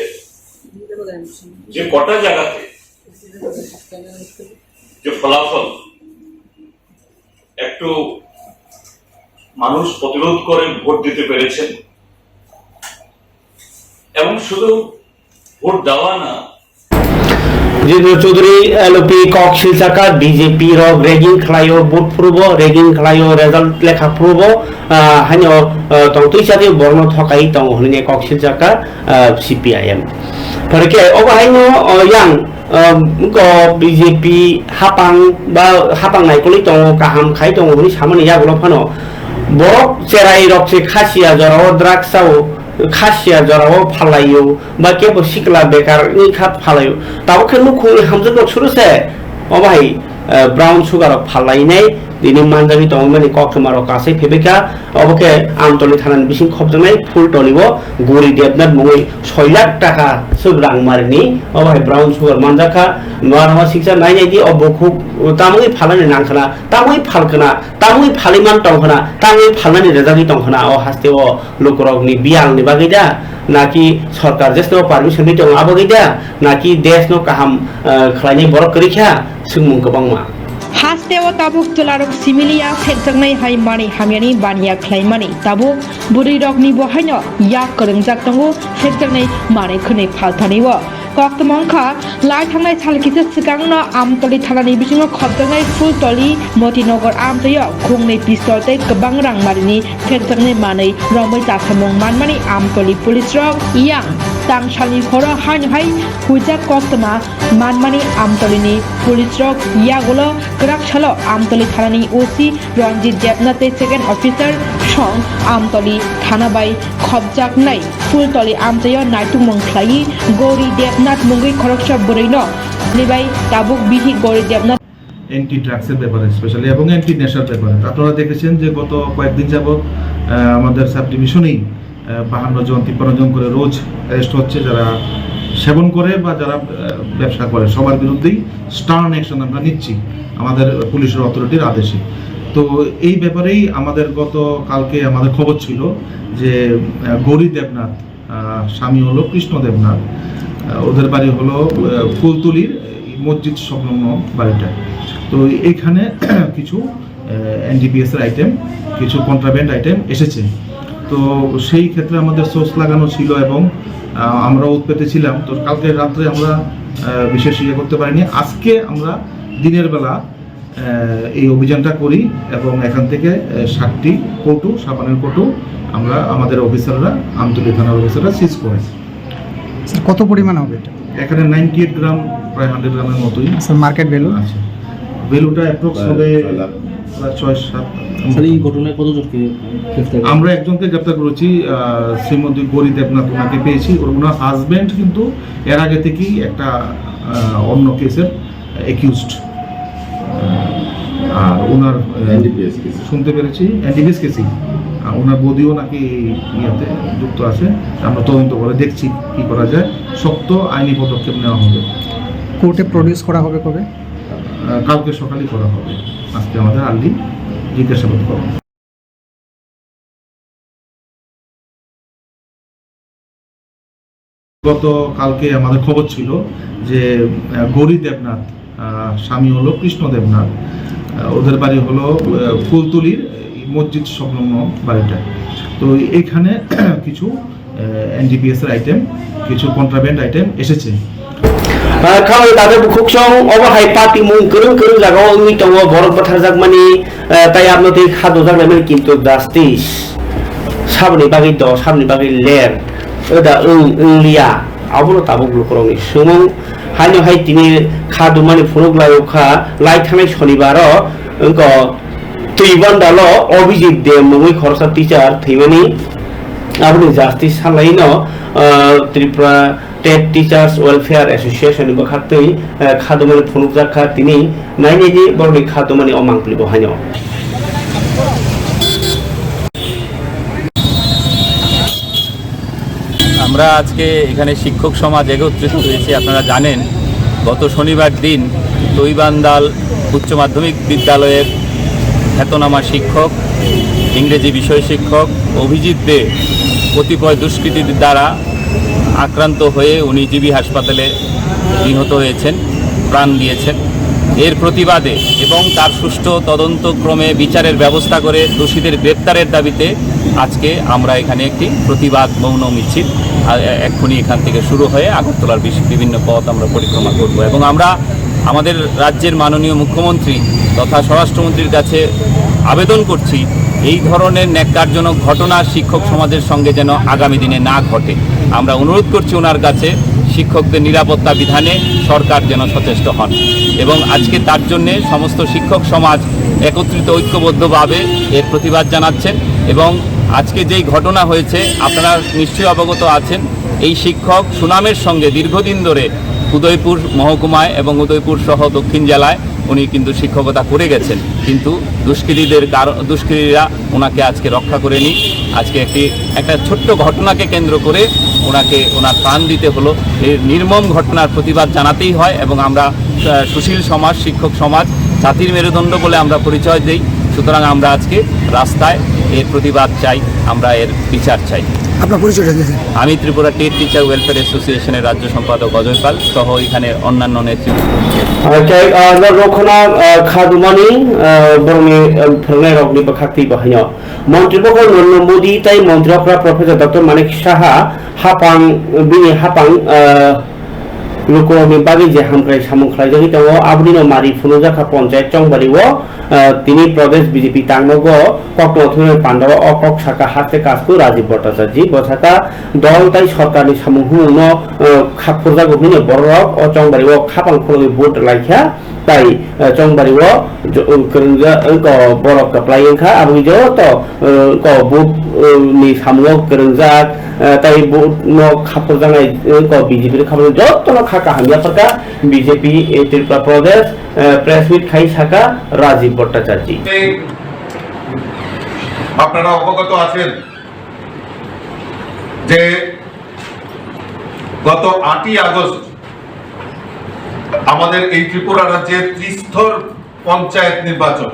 যে কটা জায়গাতে যে ফলাফল একটু মানুষ প্রতিরোধ করে ভোট দিতে পেরেছেন, এবং শুধু ভোট দেওয়া না, জিতেন্দ্র চৌধুরী এলওপি কক্সি জাকা বিজেপি র রেগিং খালাইও ভোট ফুরব, রেগিং খালাইও রেজাল্ট লেখা ফুরব হানিও তংতুই সাথে বর্ণ থকাই তং হনে কক্সি জাকা সিপিআইএম ফরকে অবাহাইনো ইয়াং বিজেপি হাপাং বা হাপাং নাইকলি তং কাহাম খাই তং হনি সামনে ইয়াগুলো ফানো বরফ চেরাই রকছে খাসিয়া জরাও দ্রাগসাও খাসিয়া জরাও ফালাইও বা কেবো সিকলা বেকার খাত ফালাইও তাবকে নুখুং হামজক সুরছে অবাই ব্রাউন সুগার ফালাইনাই দিনে মানজাবি তংমানি কক্টমার কাছে ফেবেকা অবকে আমতলি থানার বিসিং খবজনাই ফুল টনিব গরি দেবনাথ মুই 6 লাখ টাকা সুগ্রাং মারনি অবাই ব্রাউন সুগার মানজাখা মারহা শিক্ষা নাইনাই দি অবখু তামুই ফালানি নাংখনা তামুই ফালকনা তামুই ফালিমান টংখনা তামুই ফালনানি রেজাগি টংখনা ও হাসতে ও লোকরগনি বিয়ালনি বাগিদা নাকি সরকার যেসনো পারমিশন দিতে আবগিদা নাকি দেশনো কাহাম খলাইনি বরক করিখা সুমুং গबांमा हास्तेव ताबुक तुलारक सिमिलिया फेकजंगनाय हाय मानि हामियानि बानिया ख्लाइमानि ताबुक बुरि रगनि बहायनो या करंजाक दंगो फेकजंगनाय मानि खनै फालथानिव कक्तमंखा लाई थांनाय सालकिसे सिगांनो आमतलि थानानि बिसिङाव खबजंनाय फुलतलि मतिनगर आमतलियाव खुंनै पिस्तलते गोबां रां मारिनि फेकजंनाय मानै रमै जासामुं मानमानि आमतलि पुलिस रग यां तांगशालनि खर हाय हुइजा कस्तमा मानमानि आमतलिनि पुलिस रक यागुलो ग्राकशालो आमतली थानानि OC Ranjit Debnath second officer सं आमतली थाना बाय खबजाकनाय फुलतली आमचाय नायटुमं ख्लायि गौरी देबनाथ मुंगै खरकसा बरैनो निबाय ताबुक बिहि गौरी देबनाथ অ্যান্টি ড্রাগসের ব্যাপারে স্পেশালি এবং অ্যান্টি নেশার ব্যাপারে আপনারা দেখেছেন যে গত কয়েকদিন যাবৎ আমাদের সাব ডিভিশনেই 52 জন 53 জন করে রোজ অ্যারেস্ট হচ্ছে যারা সেবন করে বা যারা ব্যবসা করে সবার বিরুদ্ধেই স্টার্ন অ্যাকশন আমরা নিচ্ছি আমাদের পুলিশের অথরিটির আদেশে। তো এই ব্যাপারেই আমাদের গত কালকে আমাদের খবর ছিল যে গৌরী দেবনাথ স্বামী হলো কৃষ্ণ দেবনাথ, ওদের বাড়ি হলো ফুলতুলির মসজিদ সংলগ্ন বাড়িটা। তো এইখানে কিছু এনডিপিএস এর আইটেম, কিছু কন্ট্রাব্যান্ড আইটেম এসেছে। তো সেই ক্ষেত্রে আমাদের সোর্স লাগানো ছিল এবং আমরা উৎপেতে ছিলাম। তো কালকে রাত্রে আমরা বিশেষ ইয়ে করতে পারিনি। আজকে আমরা দিনের বেলা এই অভিযানটা করি এবং এখান থেকে 60টি কৌটু সাবানের কৌটু আমরা আমাদের অফিসাররা আমতলী থানার অফিসাররা সিজ করে। কত পরিমাণ হবে এটা? এখানে 98 গ্রাম, প্রায় 100 গ্রামের মতোই। মার্কেট ভ্যালু আছে, ভ্যালুটা অ্যাপ্রক্স হবে 6-7। এই ঘটনায় কতজনকে গ্রেফতার? আমরা একজনকে গ্রেফতার করেছি, শ্রীমতী গৌরী দেবনাথ, ওনাকে পেয়েছি। ওনার হাজব্যান্ড কিন্তু এর আগে থেকেই একটা অন্য কেসের অ্যাকিউজড, আর ওনার শুনতে পেরেছি এনডিপিএস কেসই ওনার বদিও নাকি ইয়েতে যুক্ত আছে। আমরা তদন্ত করে দেখছি কি করা যায়, শক্ত আইনি পদক্ষেপ নেওয়া হবে। কোর্টে প্রডিউস করা হবে কবে? কালকে সকালেই করা হবে। আজকে আমাদের আর্লি জিজ্ঞাসাবাদ করব। গত কালকে আমাদের খবর ছিল যে গৌরী দেবনাথ স্বামী হলো কৃষ্ণ দেবনাথ, ওদের বাড়ি হলো ফুলতুলির মসজিদ সংলগ্ন বাড়িটা। তো এইখানে কিছু এনডিপিএস এর আইটেম, কিছু কন্ট্রাব্যান্ড আইটেম এসেছে। খাওয়াই তাদের খুকসং অবহাই পার্টি মুং গরুং গরুং জাগাও উই দङ বরফ বাথারজাক মানি তাই আপনাদের খাদ্য জাগনাय মানে কিন্তু জাস্টিস সাবनि बागै द साबनि बागै लेर ओदा लिया आबो ताबुक लखरनि सुमं हानि हाय तिनि खाद्য माने फुरुगलायखा लाई थानाय शनिबार अंक तुइबान्दाल अभिजित दे मुंगै खरसा टीचार थैमानि आबो जास्टिस सालायनो Tripura TET teachers welfare association बखातै खादमानि फुनुकजाखा तिनि नाइनेदि बरनि खादमानि अमांपलि बहायनो আমরা আজকে এখানে শিক্ষক সমাজ একত্রিত হয়েছি। আপনারা জানেন গত শনিবার দিন তৈবান্দাল উচ্চ মাধ্যমিক বিদ্যালয়ের খ্যাতনামা শিক্ষক, ইংরেজি বিষয় শিক্ষক অভিজিৎ দে কতিপয় দুষ্কৃতীর দ্বারা আক্রান্ত হয়ে উনি জিবি হাসপাতালে নিহত হয়েছেন, প্রাণ দিয়েছেন। এর প্রতিবাদে এবং তার সুষ্ঠু তদন্তক্রমে বিচারের ব্যবস্থা করে দোষীদের গ্রেপ্তারের দাবিতে আজকে আমরা এখানে একটি প্রতিবাদ মৌন মিছিল এক্ষুনি এখান থেকে শুরু হয়ে আগরতলার বিভিন্ন পথ আমরা পরিক্রমা করব এবং আমরা আমাদের রাজ্যের মাননীয় মুখ্যমন্ত্রী তথা স্বরাষ্ট্রমন্ত্রীর কাছে আবেদন করছি এই ধরনের ন্যাক্কারজনক ঘটনা শিক্ষক সমাজের সঙ্গে যেন আগামী দিনে না ঘটে। আমরা অনুরোধ করছি ওনার কাছে শিক্ষকদের নিরাপত্তা বিধানে সরকার যেন সচেষ্ট হন এবং আজকে তার জন্যে সমস্ত শিক্ষক সমাজ একত্রিত ঐক্যবদ্ধভাবে এর প্রতিবাদ জানাচ্ছেন। এবং আজকে যেই ঘটনা হয়েছে আপনারা নিশ্চয়ই অবগত আছেন, এই শিক্ষক সুনামের সঙ্গে দীর্ঘদিন ধরে উদয়পুর মহকুমায় এবং উদয়পুর সহ দক্ষিণ জেলায় উনি কিন্তু শিক্ষকতা করে গেছেন, কিন্তু দুষ্কৃতীরা ওনাকে আজকে রক্ষা করেনি। আজকে একটা ছোট্ট ঘটনাকে কেন্দ্র করে ওনার প্রাণ দিতে হলো। এই নির্মম ঘটনার প্রতিবাদ জানাতেই হয় এবং আমরা সুশীল সমাজ, শিক্ষক সমাজ জাতির মেরুদণ্ড বলে আমরা পরিচয় দিই। সুতরাং আমরা আজকে রাস্তায় এর প্রতিবাদ চাই, আমরা এর বিচার চাই। আপনার পরিচয়টা দিয়েছেন? আমি ত্রিপুরা টেট টিচার ওয়েলফেয়ার অ্যাসোসিয়েশনের রাজ্য সম্পাদক অজয় পাল সহ এখানে অন্যান্য নেতৃত্ব। রক্ষণা খাদুমানি বরংনি ফেরনাই রগনি বখাতি বাহাইনো মন্ত্রীপক্ষ নরেন্দ্র মোদী তাই মন্ত্রীরা প্রফেসর ডক্টর মানিক সাহা হাপাং বিনি হাপাং লুকমি বাগি যে হামক্রাই সামুং খাইজাগি দङ আবদিনো মারি ফুনুজাখা পঞ্চায়েত চংবাড়িও তিনি প্রদেশ বিজেপি তাংনগ কক্টথুনের পান্ডব অকক শাখা হাতে কাজকু রাজীব ভট্টাচার্য বসাকা দল তাই সরকারনি সামুং হুন খাপফুরজাগো হিনে বড়রক ও চংবাড়িও খাপাং ফুলগি ভোট লাইখা তাই চংবাড়িও করংজা বড় কাপ্লাই এখা আবুইজো তো বুট নি সামুং করংজা তাই বুট নো খাপফুরজানাই বিজেপি খাবার যত খাকা হামিয়াফারকা বিজেপি ত্রিপুরা প্রদেশ প্রেস মিট খাই শাখা রাজীব ভট্টাচার্য। আপনারা অবগত আছেন যে গত 8ই আগস্ট আমাদের এই ত্রিপুরা রাজ্যে ত্রিস্তর পঞ্চায়েত নির্বাচন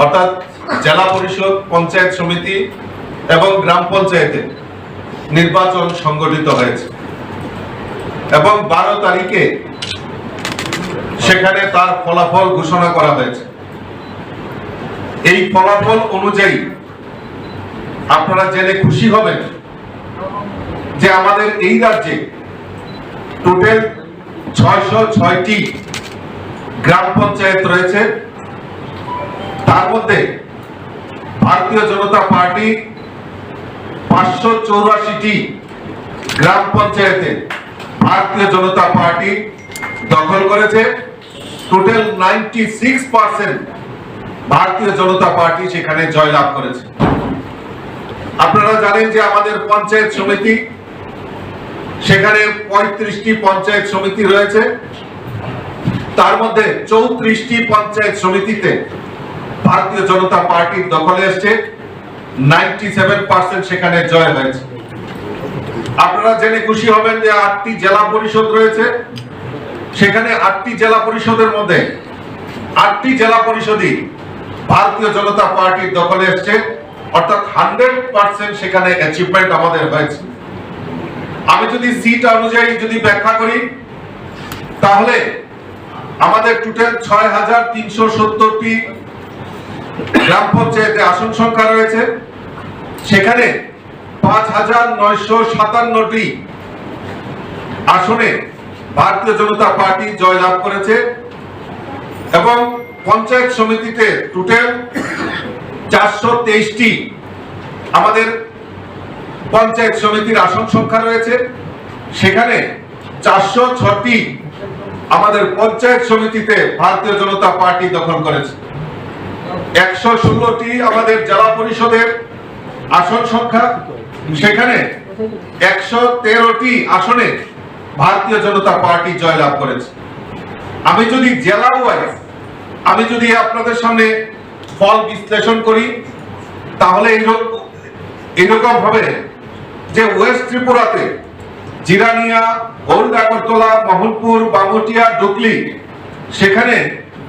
অর্থাৎ জেলা পরিষদ, পঞ্চায়েত সমিতি এবং গ্রাম পঞ্চায়েতে নির্বাচন সংগঠিত হয়েছে এবং 12 তারিখে সেখানে তার ফলাফল ঘোষণা করা হয়েছে। এই ফলাফল অনুযায়ী আপনারা জেনে খুশি হবেন যে আমাদের এই রাজ্যে টোটাল 606টি গ্রাম পঞ্চায়েত রয়েছে। তার মধ্যে ভারতীয় জনতা পার্টি 584টি গ্রাম পঞ্চায়েতে ভারতীয় জনতা পার্টি দখল করেছে। টোটাল 96% ভারতীয় জনতা পার্টি সেখানে জয়লাভ করেছে। আপনারা জানেন যে আমাদের পঞ্চায়েত সমিতি সেখানে 35টি পঞ্চায়েত সমিতি রয়েছে। তার মধ্যে 34টি পঞ্চায়েত সমিতিতে ভারতীয় জনতা পার্টির দখলে এসেছে। 97% সেখানে জয় হয়েছে। আপনারা জেনে খুশি হবেন যে 8টি জেলা পরিষদ রয়েছে। সেখানে 8টি জেলা পরিষদের মধ্যে 8টি জেলা পরিষদই ভারতীয় জনতা পার্টির দখলে এসেছে, অর্থাৎ 100% সেখানে অ্যাচিভমেন্ট আমাদের হয়েছে। আমি যদি সিট অনুযায়ী যদি ব্যাখ্যা করি তাহলে আমাদের টোটাল 6370টি গ্রাম পঞ্চায়েতে আসন সংখ্যা রয়েছে। সেখানে 5957টি আসনে ভারতীয় জনতা পার্টি জয়লাভ করেছে এবং পঞ্চায়েত সমিতিতে টোটাল 423টি আমাদের পঞ্চায়েত সমিতির আসন সংখ্যা রয়েছে। সেখানে 406টি আমাদের পঞ্চায়েত সমিতিতে ভারতীয় জনতা পার্টি দখল করেছে। 116টি আমাদের জেলা পরিষদের আসন সংখ্যা, সেখানে 113টি আসনে ভারতীয় জনতা পার্টি জয়লাভ করেছে। আমি যদি জেলা ওয়াইজ আমি যদি আপনাদের সামনে ফল বিশ্লেষণ করি তাহলে এইরকম হবে যে ওয়েস্ট ত্রিপুরাতে জিরানিয়া, ওল্ড আগরতলা, মহলপুর, বামুটিয়া, ডুকলি সেখানে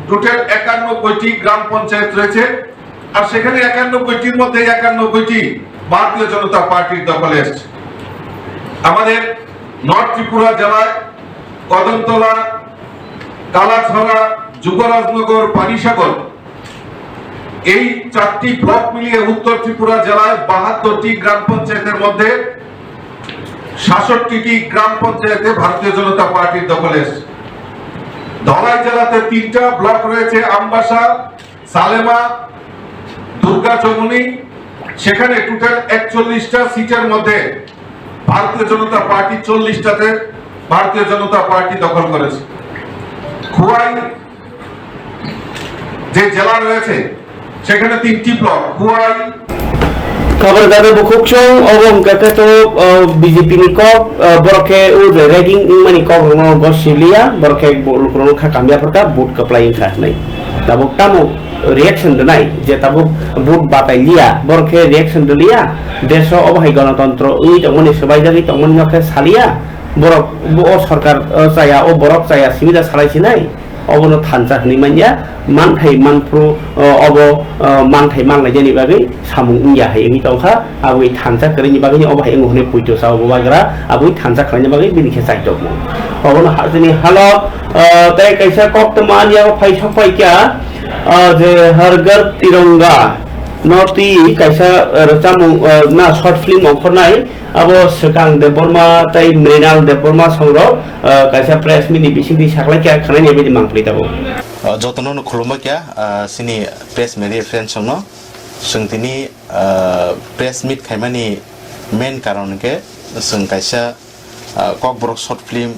টোটাল 91টি গ্রাম পঞ্চায়েত রয়েছে। আর সেখানে 91টির মধ্যে 91টি ভারতীয় জনতা পার্টির দখলে এসেছে। আমাদের নর্থ ত্রিপুরা জেলায় কদমতলা, কালাছড়া, যুবরাজনগর, পানিসাগর এই 4টি ব্লক মিলিয়ে উত্তর ত্রিপুরা জেলায় 72টি গ্রাম পঞ্চায়েতের মধ্যে 66টি গ্রাম পঞ্চায়েতে ভারতীয় জনতা পার্টির দখলে এসেছে। ধলাই জেলাতে 3টা ব্লক রয়েছে, আমবাসা, সালেমা, দুর্গা চৌমুনি। সেখানে টোটাল 41টা সিটের মধ্যে ভারতীয় জনতা পার্টি 40টাতে ভারতীয় জনতা পার্টি দখল করেছে। খুয়াই যে জেলা রয়েছে সেখানে 3টি ব্লক, খুয়াই खबर दादा बुकुक्सं अबं कते बीजेपी नि कप बरखे उ रेगिंग माने कप गसिलिया बरखे बोलखरो खाकामिया फरका बुट कप्लाई खानाय दाबो तामो रिएक्शन दनाय जे ताबो बुट बाताइलिया बरखे रिएक्शन दलिया देश अबहाय गणतंत्र उइ तमनि सबाय जागि तमनि नखे सालिया बरक ओ सरकार जाया ओ बरक जाया सिमिदा सालायसिनाय अबनो थानजा हनि मानिया मानथाय मानफ्रु अब मानथाय मानलाय जेनि बागै सामुं इया हायनि तौखा आबुइ थानजा करिनि बागै अबहाय अंगहने पुइतो साव बाग्रा आबुइ थानजा खालायनि बागै बिनिखे साइटक मो अबनो हाजनि हालत तय कैसा कप्तमान या फाइसा फाइका जे हर घर तिरंगा नर्थ कैसा रचामु ना शॉर्ट फिल्म अंखरनाय अब सकां देबरमा तै मृणाल देबरमा संग्रह कैसा प्रेस मिनि बिसिंदि साखलाय क्या खानाय ने बेदि मांफ्लि दाबो जतनो खुलुमबा क्या सिनि प्रेस मेडिया फ्रेंड्स संनो जोंथिनि प्रेस मिट खायमानि मेन कारण के जों कैसा ककब्रक शॉर्ट फिल्म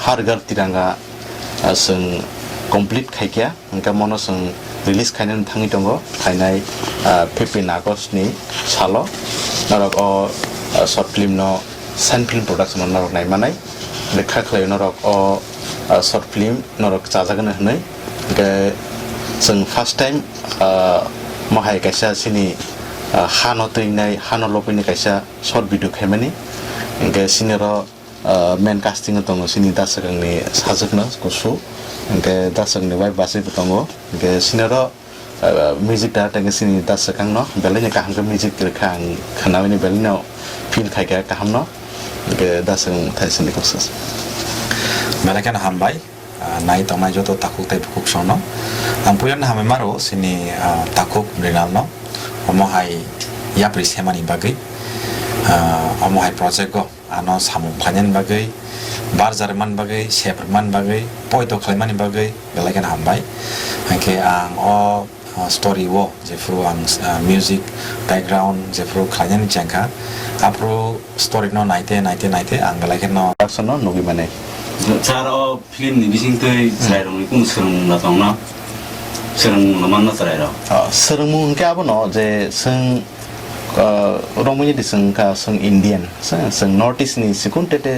हर घर तिरंगा जों कमप्लीट खायकिया ओंका मनो जों रिलीज खायनानै थाङि दङ खायनाय 15 आगस्ट नि सालो नरक अ शॉर्ट फिल्म न साइन फिल्म प्रोडक्शन नरक नायमानाय लेखा खालाय नरक अ शॉर्ट फिल्म नरक जाजागोन होनै ओंका जों फर्स्ट टाइम महाय कैसा सिनि हानो तैनाय हानो लपैनि कैसा शॉर्ट भिडियो खायमानि ओंका सिनिर मेन कास्टिंग दङ सिनि दासगांनि साजोकनो गुसु ओंका दासगांनि वाइफ बासैबो दङ ओंका सिनिर म्यूजिक डायरेक्टर सिनि दासगांनो बेलेनि काहामखौ म्यूजिक रेखा खोनावनि बेलेनाव फिल खायगा काहामनो ओंका दासगां थाइसनि कसस बेलेकान हामबाय नाय तंनाय जत ताकुक ताइ फुक सनो आं पुयान हामे मारो सिनि ताकुक मृणालनो अमहाय याप्रि सेमानि बागै अमहाय प्रोजेक्ट गो आनो सामु फानेन बागै बार जारमान बागै सेफरमान बागै पयतो खालायमानि बागै बेलेकान हामबाय आंखे आं अ स्टोरी वो जेफ्रु आं म्यूजिक बैकग्राउंड जेफ्रु खालायनानि जांखा आप्रो स्टोरी न नायते आं बेलेकान न प्रोडक्शन न नगि माने सार फिल्म नि बिसिंतै जायरंनि कुन सोलोंना दंना सोलोंनो मानना जायरा सोलोंमु उनके आबो न जे जों रंमनि दिसं का जों इंडियन जों नॉर्थ ईस्ट नि सिकुनटेटे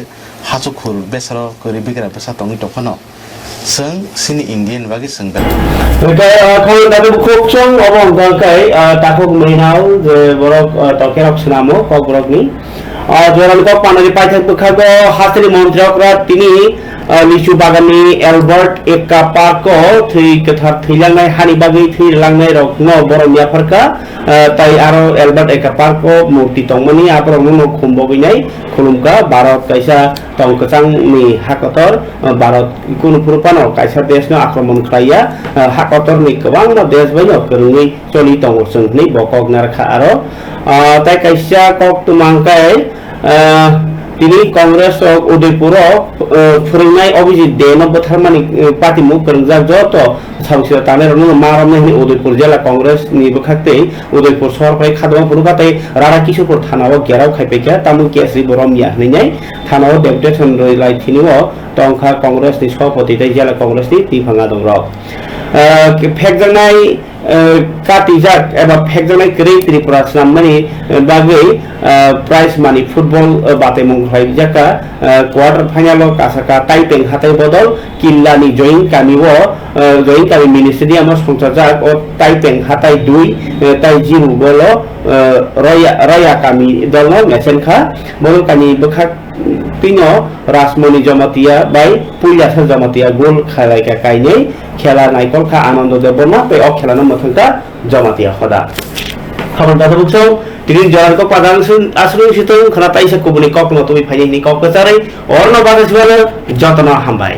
हाजुखुर बेसर करि बिग्रा बेसा तंनि तखनो जों सिनि इंडियन बागि जों दा खाय दाबो खूब चों अबं गंकाय ताकुक मृणाल जे बरक तकेरक सुनामो ककब्रकनि जोरालको पानारि पाइथाक बखागो हासनि मन्त्रियकरा तिनि लिचु बागाननि एलबर्ट एक्का पार्को थै कथार थैलांनाय हानि बागै थैलांनाय रकनो बरमियाफोरका ताइ आरो एलबर्ट एक्का पार्को मूर्ति तंमनि आब्रमनो खुमबोगिनाय खुलुमका भारत कैसा तंकचांनि हाकतर भारत कुनु पुरुपानो कैसा देशनो आक्रमण खाया हाकतरनि गोबां देश बायनो करङै चलि तंगसंनि बकक नारखा आरो ताइ कैसा कक तुमांकाय তিনি কংগ্রেস উদয়পুর ফোরংনাই অভিজিৎ দেন বথারমানি পার্টি মুখ করংজাক যত সাংসদ তানের মারামনি উদয়পুর জেলা কংগ্রেস नि বখাতে উদয়পুর শহরপাই খাদমা পুরুকাতে রারা কিশোরপুর থানাও গেরাও খাইপেকা তামু কেসরি বরমিয়া হনিনাই থানাও ডেপুটেশন রইলাই थिनिও टंका कांग्रेस नि सभापति जिला कांग्रेस नि तिफाङा दं र फेकजानाय काटिजाक एबा फेकजानाय ग्रेट त्रिपुरा सामनि बागै प्राइज मानि फुटबल बाते मुंखाय जाका क्वार्टर फाइनल कासाका टाइपें हाथाय बदल किल्लानि जयिं कामिवो जयिं कामि मिनि स्टेडियाम संसारजाक ओ टाइपें हाथाय 2 ताइ 0 गलो रया कामि दलनो मेसेनखा बलकानि बखा तिनो राजमणि जमातिया बाय पुइलासा जमातिया गोल खालायका काइनै खेला नायकल खा आनंद देबना पे अ खेलानो मथंका जमातिया खदा खबर दादा बुक्सौ तिरिन जरको पदांसुन आसरुन सितों खना ताइसा कुबुनि ककनो तुइ फाइनि कक कचारै और न बादा सिवाले जतना हामबाय।